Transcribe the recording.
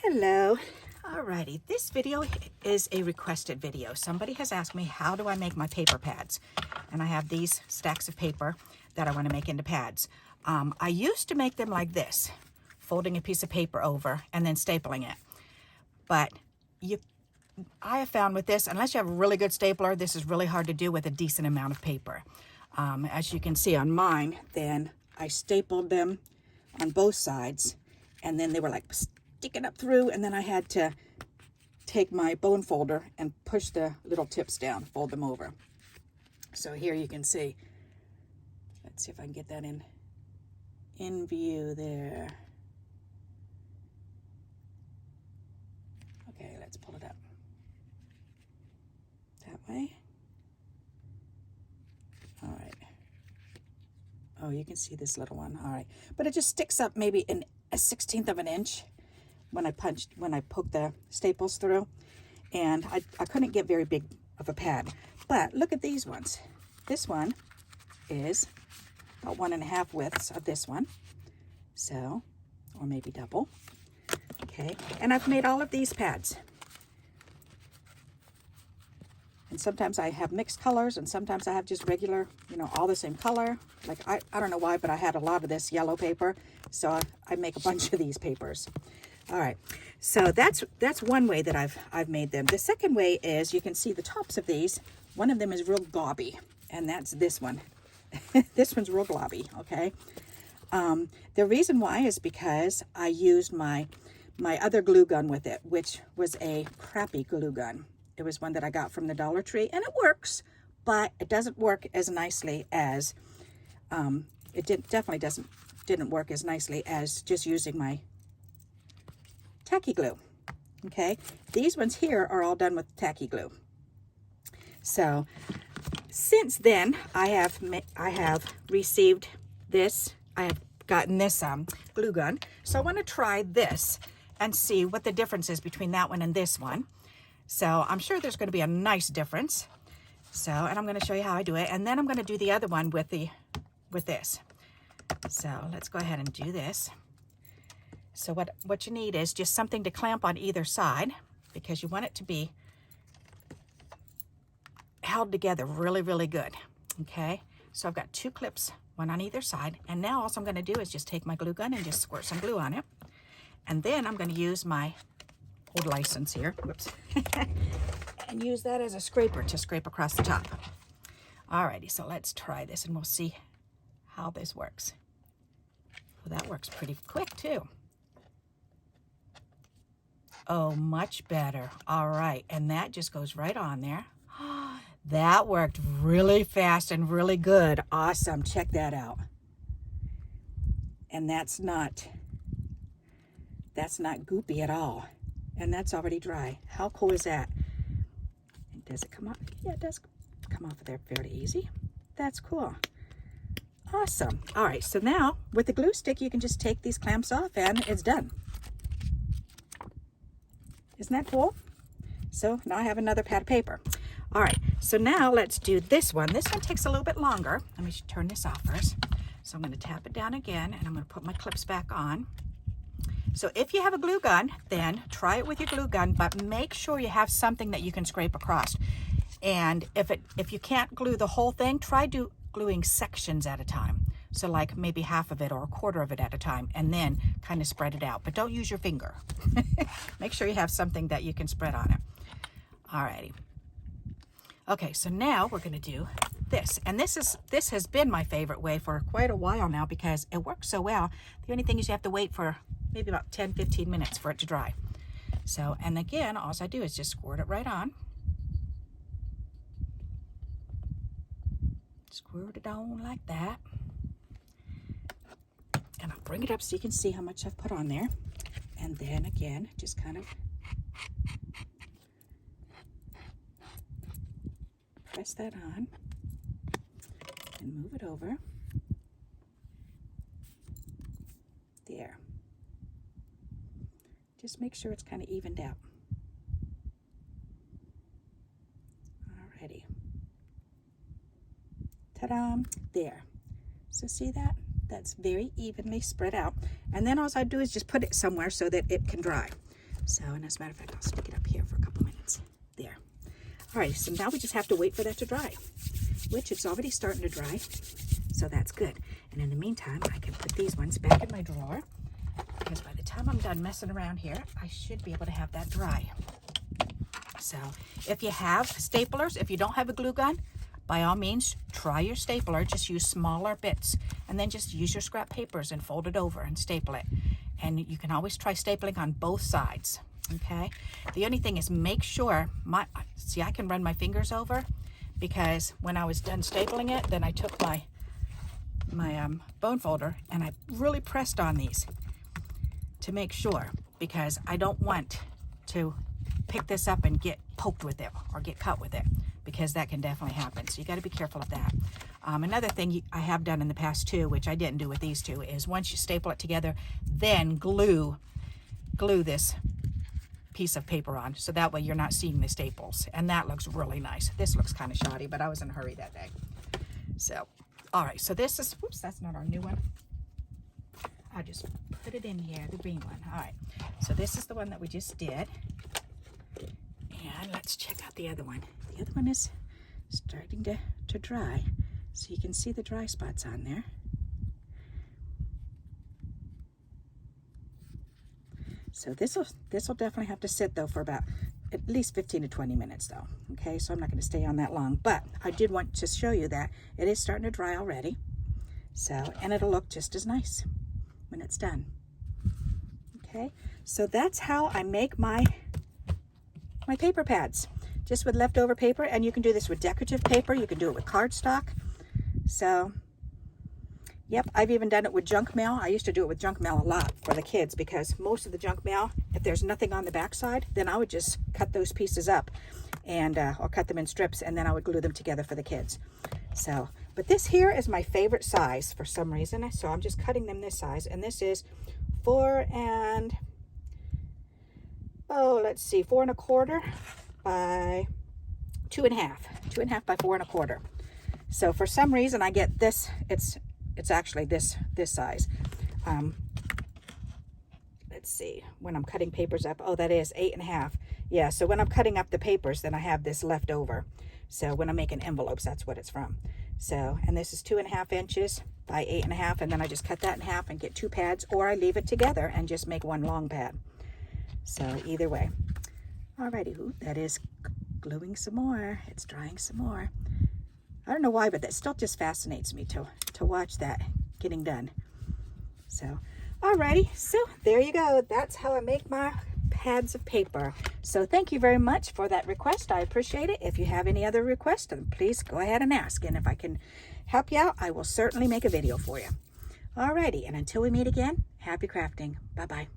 Hello. Alrighty, this video is a requested video. Somebody has asked me, how do I make my paper pads? And I have these stacks of paper that I want to make into pads. I used to make them like this, folding a piece of paper over and then stapling it. But I have found with this, unless you have a really good stapler, this is really hard to do with a decent amount of paper. As you can see on mine, then I stapled them on both sides, and then they were like sticking up through, and then I had to take my bone folder and push the little tips down, fold them over. So here you can see, let's see if I can get that in view there. Okay, let's pull it up that way. All right. Oh, you can see this little one. All right, but it just sticks up maybe in a 1/16 of an inch when I poke the staples through, and I couldn't get very big of a pad. But look at these ones. This one is about 1.5 widths of this one, so, or maybe double. Okay, and I've made all of these pads. And sometimes I have mixed colors, and sometimes I have just regular, all the same color. Like, I don't know why, but I had a lot of this yellow paper, so I make a bunch of these papers. All right, so that's one way that I've made them. The second way is, you can see the tops of these. One of them is real globby, and that's this one. This one's real globby, okay? The reason why is because I used my other glue gun with it, which was a crappy glue gun. It was one that I got from the Dollar Tree, and it works, but it doesn't work as nicely as, definitely didn't work as nicely as just using my tacky glue. Okay, these ones here are all done with tacky glue. So since then, I have received this. I have gotten this glue gun. So I want to try this and see what the difference is between that one and this one. So I'm sure there's going to be a nice difference. So, and I'm going to show you how I do it, and then I'm going to do the other one with this. So let's go ahead and do this. So what you need is just something to clamp on either side, because you want it to be held together really, really good. Okay, so I've got 2 clips, one on either side, and now all I'm going to do is just take my glue gun and just squirt some glue on it, and then I'm going to use my old license here, whoops, and use that as a scraper to scrape across the top. Alrighty, so let's try this and we'll see how this works. Well, that works pretty quick too. Oh, much better. All right, and that just goes right on there. That worked really fast and really good. Awesome, check that out. And that's not goopy at all. And that's already dry. How cool is that? And does it come off? Yeah, it does come off of there fairly easy. That's cool. Awesome. All right, so now with the glue stick, you can just take these clamps off and it's done. Isn't that cool? So now I have another pad of paper. All right, so now let's do this one. This one takes a little bit longer. Let me turn this off first. So I'm going to tap it down again, and I'm going to put my clips back on. So if you have a glue gun, then try it with your glue gun, but make sure you have something that you can scrape across. And if you can't glue the whole thing, try gluing sections at a time. So like maybe half of it or 1/4 of it at a time, and then kind of spread it out. But don't use your finger. Make sure you have something that you can spread on it. Alrighty. Okay, so now we're going to do this. And this has been my favorite way for quite a while now because it works so well. The only thing is you have to wait for maybe about 10-15 minutes for it to dry. So, and again, all I do is just squirt it right on. Squirt it on like that. And I'll bring it up so you can see how much I've put on there. And then again, just kind of press that on and move it over. There. Just make sure it's kind of evened out. Alrighty. Ta-da! There. So see that? That's very evenly spread out. And then all I do is just put it somewhere so that it can dry. So, and as a matter of fact, I'll stick it up here for a couple minutes. There. All right, so now we just have to wait for that to dry, which it's already starting to dry, so that's good. And in the meantime, I can put these ones back in my drawer, because by the time I'm done messing around here, I should be able to have that dry. So if you have staplers, if you don't have a glue gun, by all means, try your stapler. Just use smaller bits, and then just use your scrap papers and fold it over and staple it. And you can always try stapling on both sides, okay? The only thing is make sure, see, I can run my fingers over, because when I was done stapling it, then I took my bone folder and I really pressed on these to make sure, because I don't want to pick this up and get poked with it or get cut with it, because that can definitely happen. So you got to be careful of that. Another thing I have done in the past too, which I didn't do with these two, is once you staple it together, then glue this piece of paper on, so that way you're not seeing the staples, and that looks really nice. This looks kind of shoddy, but I was in a hurry that day. So, all right, so this is, whoops, that's not our new one. I'll just put it in here, the green one. All right, so this is the one that we just did. And let's check out the other one. The other one is starting to dry. So you can see the dry spots on there. So this will definitely have to sit though for about at least 15 to 20 minutes though. Okay, so I'm not going to stay on that long, but I did want to show you that it is starting to dry already. So, and it'll look just as nice when it's done. Okay, so that's how I make my paper pads, just with leftover paper. And you can do this with decorative paper, you can do it with cardstock. So yep, I've even done it with junk mail. I used to do it with junk mail a lot for the kids, because most of the junk mail, if there's nothing on the back side, then I would just cut those pieces up and or cut them in strips, and then I would glue them together for the kids. So, but this here is my favorite size for some reason, so I'm just cutting them this size, and this is 4 and, oh, let's see, 4 1/4 by 2 1/2, 2 1/2 by 4 1/4. So for some reason I get this, it's actually this size. Let's see, when I'm cutting papers up, oh, that is 8 1/2. Yeah, so when I'm cutting up the papers, then I have this left over. So when I'm making envelopes, that's what it's from. So, and this is 2 1/2 inches by 8 1/2, and then I just cut that in half and get 2 pads, or I leave it together and just make 1 long pad. So either way. Alrighty, ooh, that is gluing some more. It's drying some more. I don't know why, but that still just fascinates me to watch that getting done. So, alrighty, so there you go. That's how I make my pads of paper. So thank you very much for that request. I appreciate it. If you have any other requests, then please go ahead and ask. And if I can help you out, I will certainly make a video for you. Alrighty, and until we meet again, happy crafting. Bye-bye.